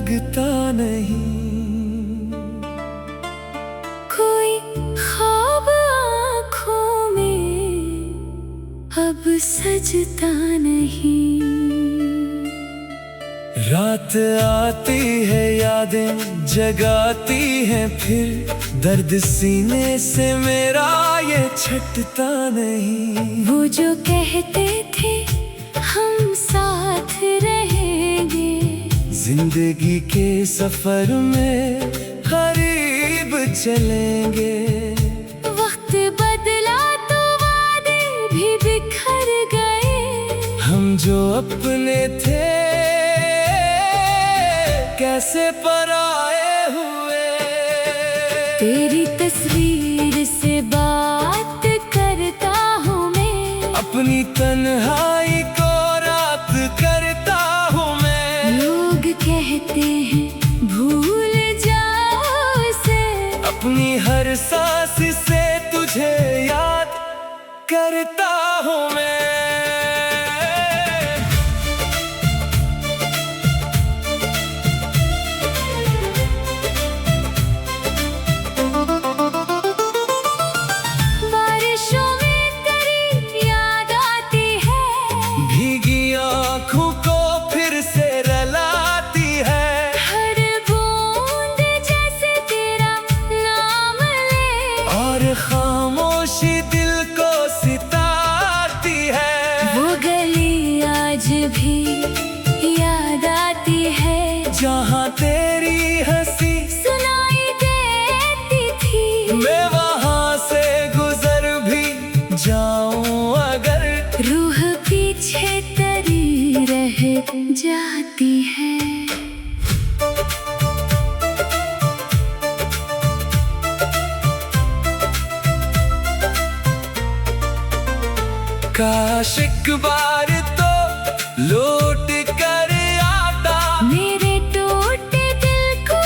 लगता नहीं। कोई ख्वाब आँखों में अब सजता नहीं। रात आती है यादें जगाती हैं, फिर दर्द सीने से मेरा ये छटता नहीं। वो जो कहते थे हम साथ रहेंगे, जिंदगी के सफर में करीब चलेंगे। वक्त बदला तो वादे भी बिखर गए। हम जो अपने थे कैसे पराए हुए। तेरी तस्वीर से बात करता हूँ मैं, अपनी तन्हाई को रात करता हूँ मैं। लोग कहते हैं भूल जाओ उसे, अपनी हर सांस से तुझे याद करता हूँ मैं। बारिशों में तेरी याद आती है, भीगी आँखों को फिर से रलाती है। हर बूंद जैसे तेरा नाम ले, और खामोशी दिल को सिताती है। वो गली आज भी याद आती है, जहाँ तेरी हंसी सुनाई देती थी। मैं वहाँ से गुजर भी जाऊं अगर, रूह पीछे तरी रह जाती है। काश एक बार तो लौट कर आता, मेरे टूटे दिल को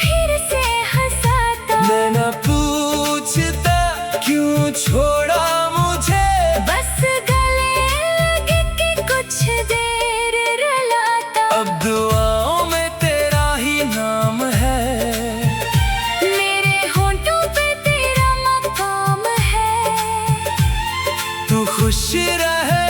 फिर से हंसाता। मैं न पूछता क्यों छोड़ा मुझे, बस गले लगे कि कुछ देर रुलाता। अब दुआओं में तेरा ही नाम है। मेरे होंठों पे तेरा मकाम है। तू खुश रहे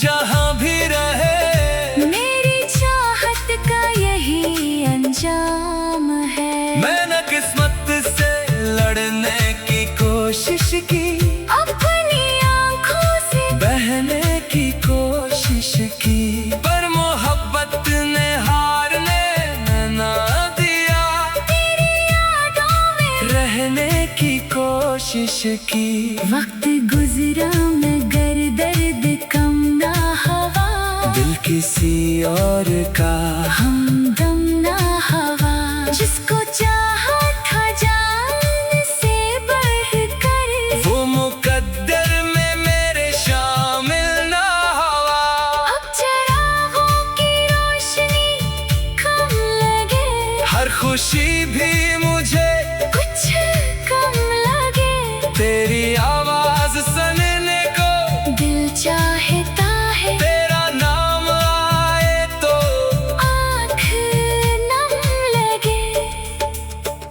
जहाँ भी रहे, मेरी चाहत का यही अंजाम है। मैं न किस्मत से लड़ने की कोशिश की, अपनी आँखों से बहने की कोशिश की, पर मोहब्बत ने हारने न दिया। तेरी यादों में रहने की कोशिश की। वक्त गुजरा मगर दर्द कम ना हवा, दिल किसी और का हमदम ना हवा। जिसको चाहा था जान से बढ़कर, वो मुकद्दर में मेरे शामिल ना हुआ। अब चिरागों की रोशनी कम लगे, हर खुशी भी मुझे कुछ कम लगे। तेरी आवाज सुनने को दिल चाहता है, तेरा नाम आए तो आँख नम लगे।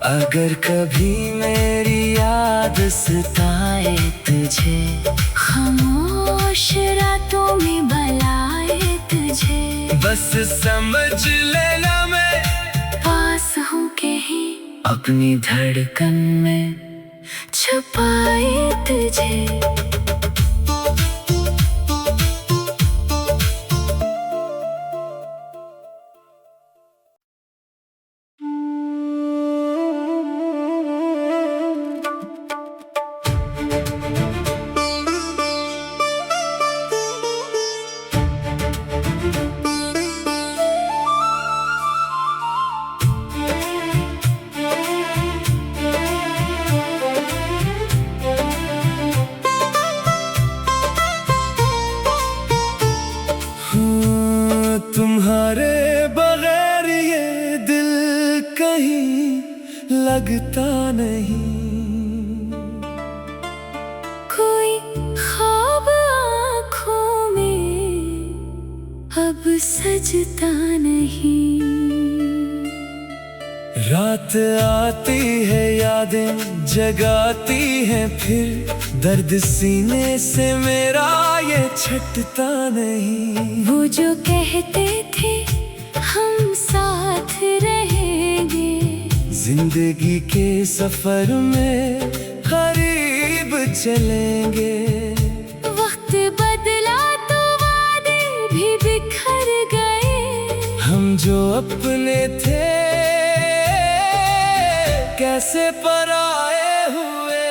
अगर कभी मेरी याद सताए तुझे, खामोश रातों में बुलाए तुझे, बस समझ लेना मैं पास हूँ कहीं अपनी धड़कन में छुपाए तुझे। तुम्हारे बगैर ये दिल कहीं लगता नहीं। कोई ख्वाब आँखों में अब सजता नहीं। रात आती है यादें जगाती हैं फिर, दर्द सीने से मेरा ये छटता नहीं। वो जो कहते थे हम साथ रहेंगे, जिंदगी के सफर में करीब चलेंगे। वक्त बदला तो वादे भी बिखर गए, हम जो अपने थे कैसे पराए हुए।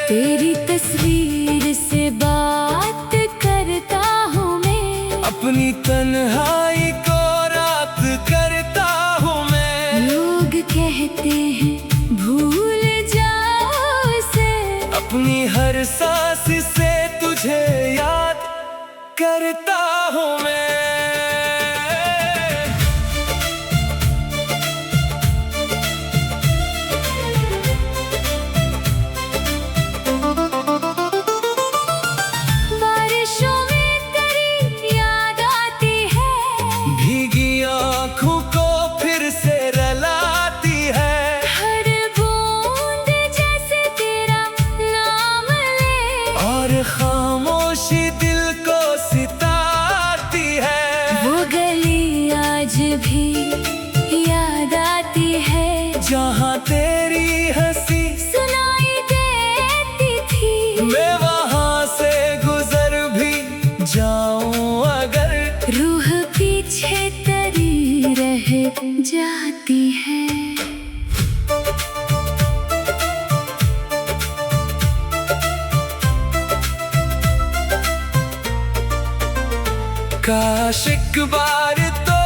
तेरी तस्वीर से बात करता हूँ मैं, अपनी तन्हाई को रात करता हूँ मैं। लोग कहते हैं भूल जाओ उसे, अपनी हर सांस से तुझे याद करता हूँ मैं। बारिशों में तेरी याद आती है, भीगी आँखों को फिर से रलाती है। हर बूंद जैसे तेरा नाम ले, और खामोशी दिल को सिताती है। वो गली आज भी याद आती है, जहाँ तेरी हंसी सुनाई देती थी। मैं वहाँ से गुजर भी जाऊं अगर, रूह पीछे तरी रह जाती है। काश एक बार तो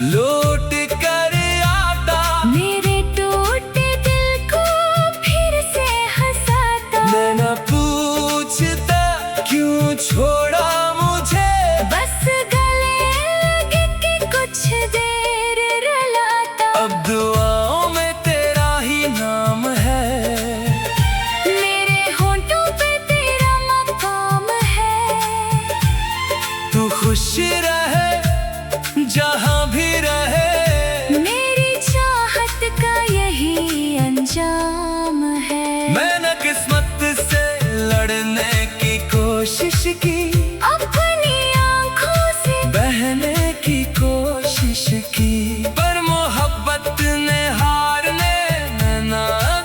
लौट कर आता, मेरे टूटे दिल को फिर से हंसाता। मैं न पूछता क्यों छोड़ा मुझे, बस गले लगे कि कुछ देर रुलाता। अब दुआओं में तेरा ही नाम है, मेरे होंठों पे तेरा मकाम है। तू खुश रहे जहाँ भी रहे, मेरी चाहत का यही अंजाम है। मैं न किस्मत से लड़ने की कोशिश की, अपनी आँखों से बहने की कोशिश की, पर मोहब्बत ने हारने न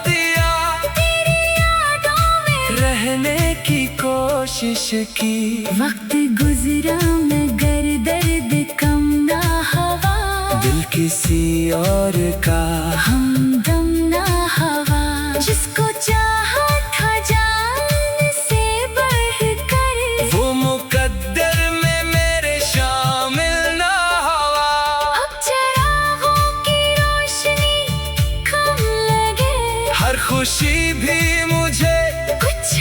दिया। तेरी यादों में रहने की कोशिश की। वक्त गुजरा मगर दर्द कम ना हवा, दिल किसी और का हमदम ना हवा। जिसको चाहा था जान से बढ़कर, वो मुकद्दर में मेरे शामिल ना हुआ। अब चरागों की रोशनी कम लगे, हर खुशी भी मुझे कुछ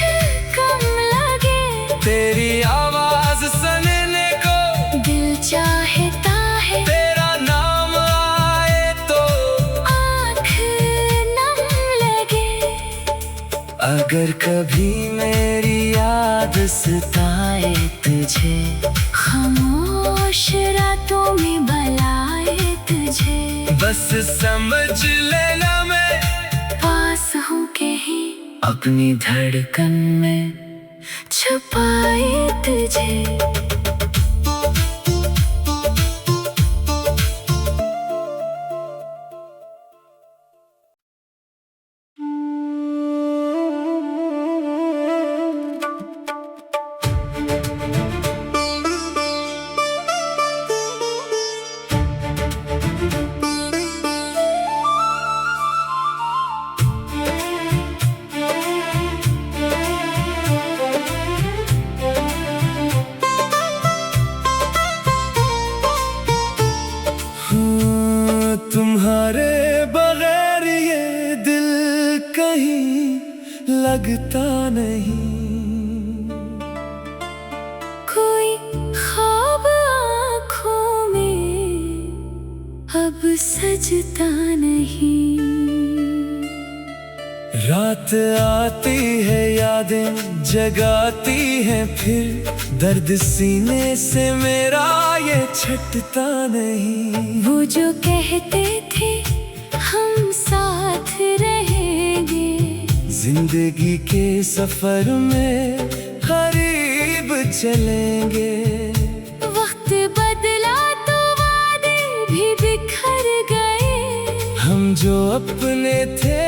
कम लगे। तेरी आवाज सुनने को दिल चाहता है, तेरा नाम आए तो आँख नम लगे। अगर कभी मेरी याद सताए तुझे, खामोश रातों में बुलाए तुझे, बस समझ लेना मैं पास हूँ कहीं अपनी धड़कन में छुपाए तुझे। तुम्हारे बगैर ये दिल कहीं लगता नहीं। कोई ख्वाब आँखों में अब सजता नहीं। रात आती है यादें जगाती हैं फिर, दर्द सीने से मेरा ये छटता नहीं। वो जो कहते थे साथ रहेंगे। जिंदगी के सफर में करीब चलेंगे। वक्त बदला तो वादे भी बिखर गए। हम जो अपने थे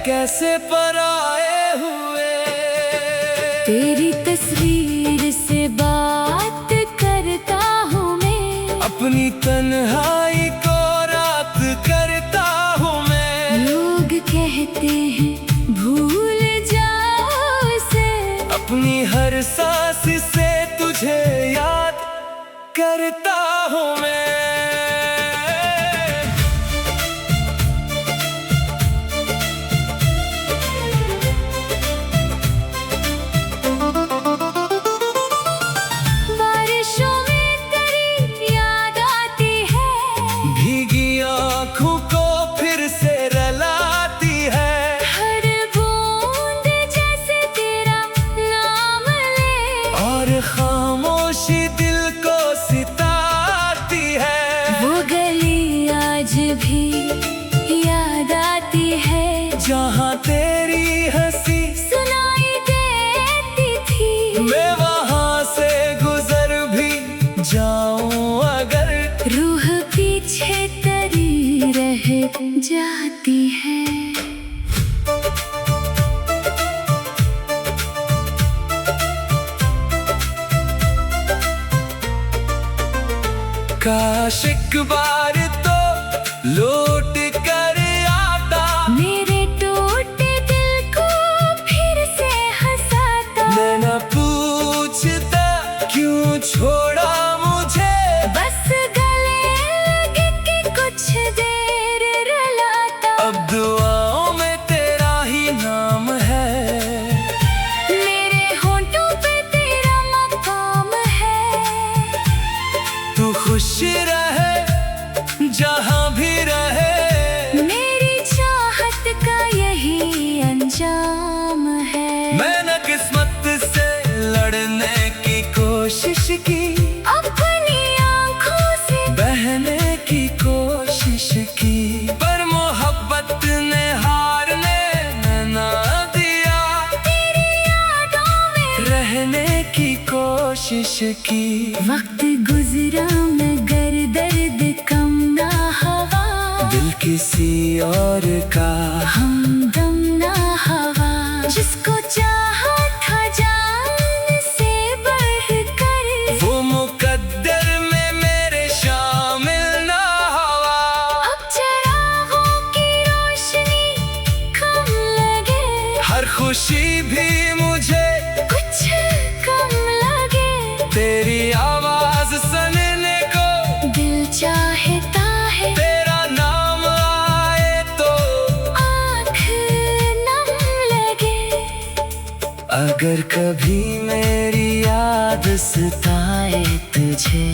कैसे पराए हुए। तेरी तस्वीर से बात करता हूँ मैं, अपनी तन्हाई को रात करता हूँ मैं। लोग कहते हैं भूल जाओ उसे, अपनी हर सांस से तुझे याद करता हूँ मैं। बारिशों में तेरी याद आती है, भीगी आँखों को फिर से रलाती है। हर बूंद जैसे तेरा नाम ले, और खामोशी दिल को सिताती है। वो गली आज भी याद आती है, जहाँ तेरी हंसी सुनाई देती थी। मैं वहाँ से गुजर भी जाऊं अगर, रूह पीछे तरी रह जाती है। काश एक बार तो लौट कर आता, मेरे टूटे दिल को फिर से हंसाता। मैं न पूछता क्यों छोड़ा मुझे। बस गले लगे कि कुछ देर रुलाता। अब दुआओं में तेरा ही नाम है, मेरे होंठों पे तेरा मकाम है। तू खुश रहे जहाँ भी रहे। मेरी चाहत का यही अंजाम है। मैं न किस्मत से लड़ने की कोशिश की, अपनी आँखों से बहने की कोशिश की, पर मोहब्बत ने हारने न दिया। तेरी यादों में रहने की कोशिश की। वक्त गुजरा मगर दर्द कम ना हवा, दिल किसी और का हमदम ना हवा। जिसको चाहा था जान से बढ़कर, वो मुकद्दर में मेरे शामिल ना हुआ। अब चरागों की रोशनी कम लगे, हर खुशी भी मुझे कुछ कम लगे। तेरी आवाज सुनने को दिल चाहता है, तेरा नाम आए तो आँख नम लगे। अगर कभी मेरी याद सताए तुझे,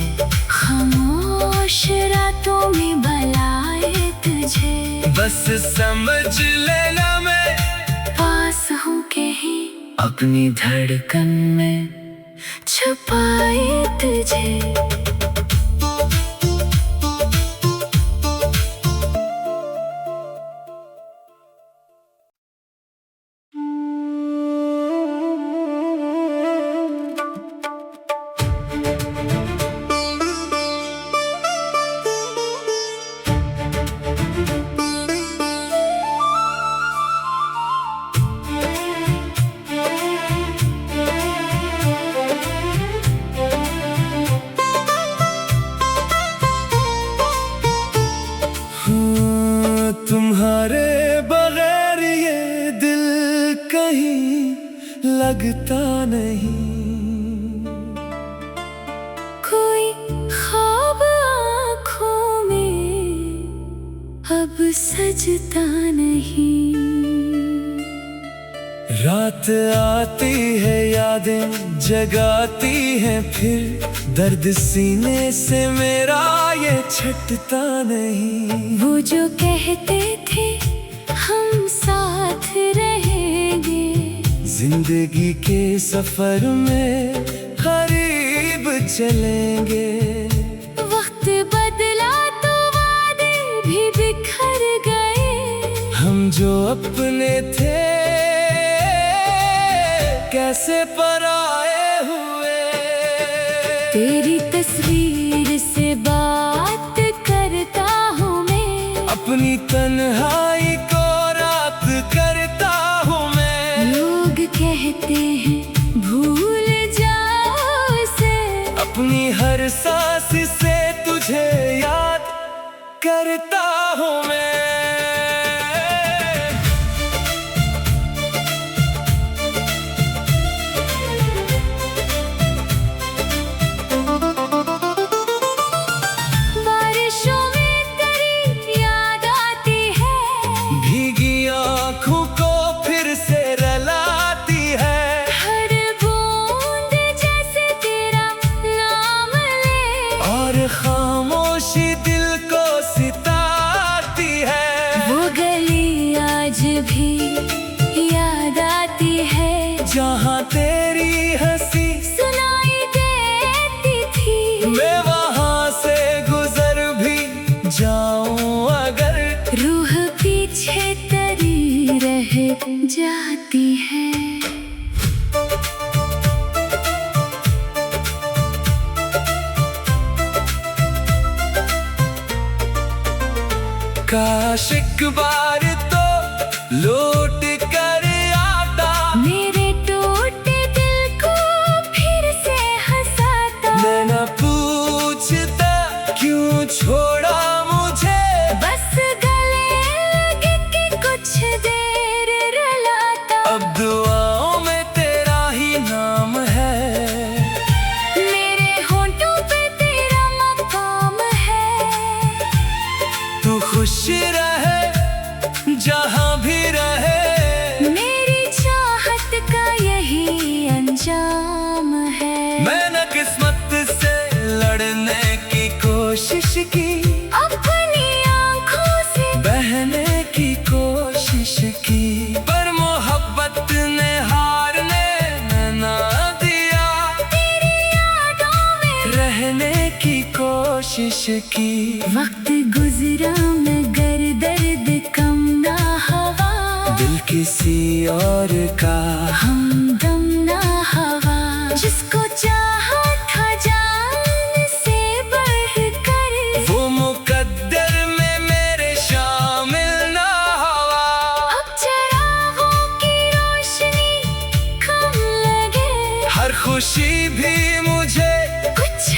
खामोश रातों में भलाए तुझे। बस समझ लेना मैं पास हूँ कहीं अपनी धड़कन में छुपाए तुझे। तुम्हारे बगैर ये दिल कहीं लगता नहीं। कोई ख्वाब आँखों में अब सजता नहीं। रात आती है यादें जगाती हैं, फिर दर्द सीने से मेरा ये छटता नहीं। वो जो कहते थे हम साथ रहेंगे, जिंदगी के सफर में करीब चलेंगे। वक्त बदला तो वादे भी जो अपने थे कैसे पराए हुए। तेरी तस्वीर से बात करता हूँ मैं, अपनी तन्हाई को रात करता हूँ मैं। लोग कहते हैं भूल जाओ उसे, अपनी हर सांस से तुझे याद करता हूँ मैं। बारिशों में तेरी याद आती है, भीगी आँखों को फिर से रलाती है। हर बूंद जैसे तेरा नाम ले, और खामोशी दिल को सिताती है। वो गली आज भी याद आती है, जहाँ तेरी हंसी सुनाई देती थी। मैं वहाँ से गुजर भी जाऊं अगर, रूह पीछे तरी रह जाती है। काश एक बार तो लौट कर आता, मेरे टूटे दिल को फिर से हंसाता। मैं न पूछता क्यों छोड़ा मुझे, बस गले लगे कि कुछ देर रुलाता। अब दुआओं में तेरा ही नाम है, मेरे होंठों पे तेरा मकाम है। तू खुश रहे जहाँ भी रहे, मेरी चाहत का यही अंजाम है। मैं न किस्मत से लड़ने की कोशिश की, अपनी आँखों से बहने की कोशिश की, पर मोहब्बत ने हारने ना दिया। तेरी यादों में रहने की कोशिश की, वक्त गुजरा मगर दर्द कम ना हवा। दिल किसी और का हमदम ना हवा, जिसको चाहा था जान से बढ़कर, वो मुकद्दर में मेरे शामिल ना हुआ। अब चिरागों की रोशनी कम लगे, हर खुशी भी मुझे कुछ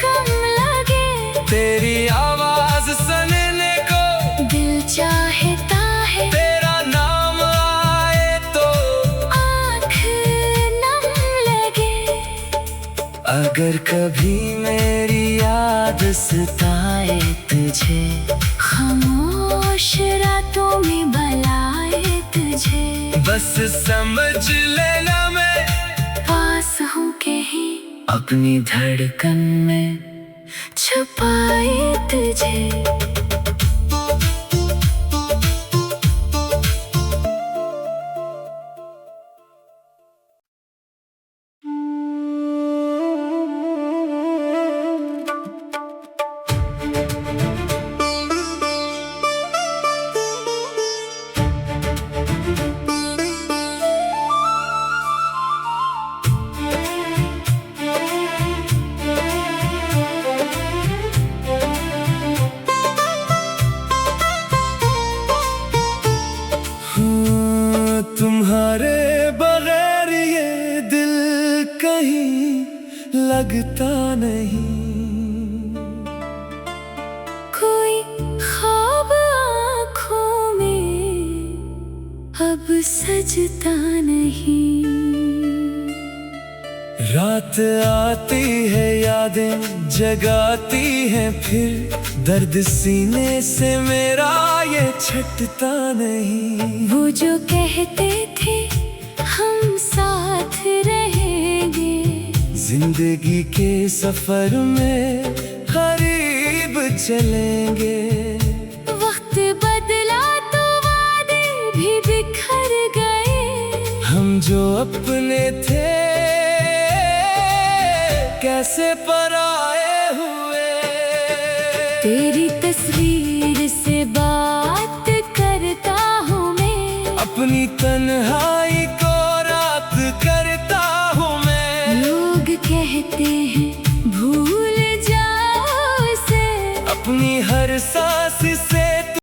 कम लगे। तेरी आवाज सुनने को दिल चाहता है तेरा नाम आए तो, आँख नम लगे। अगर कभी मेरी याद सताए तुझे, खामोश रातों में बुलाए तुझे, बस समझ लेना मैं पास हूँ कहीं अपनी धड़कन में छुपाए तुझे। तुम्हारे बगैर ये दिल कहीं लगता नहीं। कोई ख्वाब आँखों में अब सजता नहीं। रात आती है यादें जगाती हैं, फिर दर्द सीने से मेरा ये छटता नहीं। वो जो कहते थे हम साथ रहेंगे, जिंदगी के सफर में करीब चलेंगे। वक्त बदला तो वादे भी बिखर गए। हम जो अपने थे कैसे पराए हुए। तेरी तस्वीर से बात करता हूँ मैं, अपनी तन्हाई को रात करता हूँ मैं। लोग कहते हैं भूल जाओ उसे, अपनी हर सांस